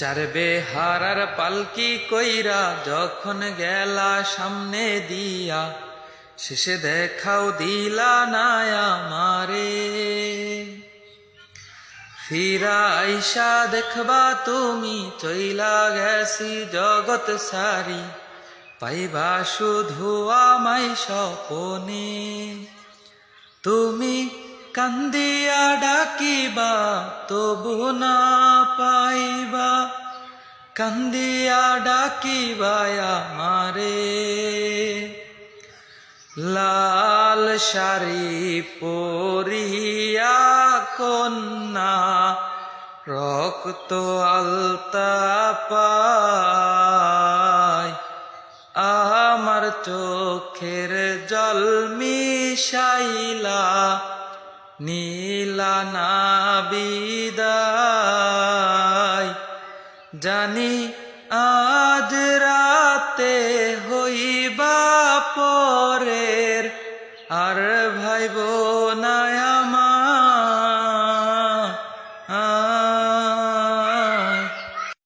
চারবে হারার পালকি কইরা যখন গেলা সামনে দিয়া, শেষে দেখাও দিলা না আমারে। ফিরা আইসা দেখবা তুমি চইলা গেছি জগৎ সারি, পাইবা শুধু আমায় স্বপনে। তুমি কান্দিয়া ডাকিবা তবু না পাইবা, কান্দিয়া ডাকিবা আমারে। লাল শাড়ি পরিয়া কন্যা রক্ত আলতা পায়, আমার চোখের জল মিশাইলা নীলা না বিদায়। জানি আজ রাতে হইবা পরের, আর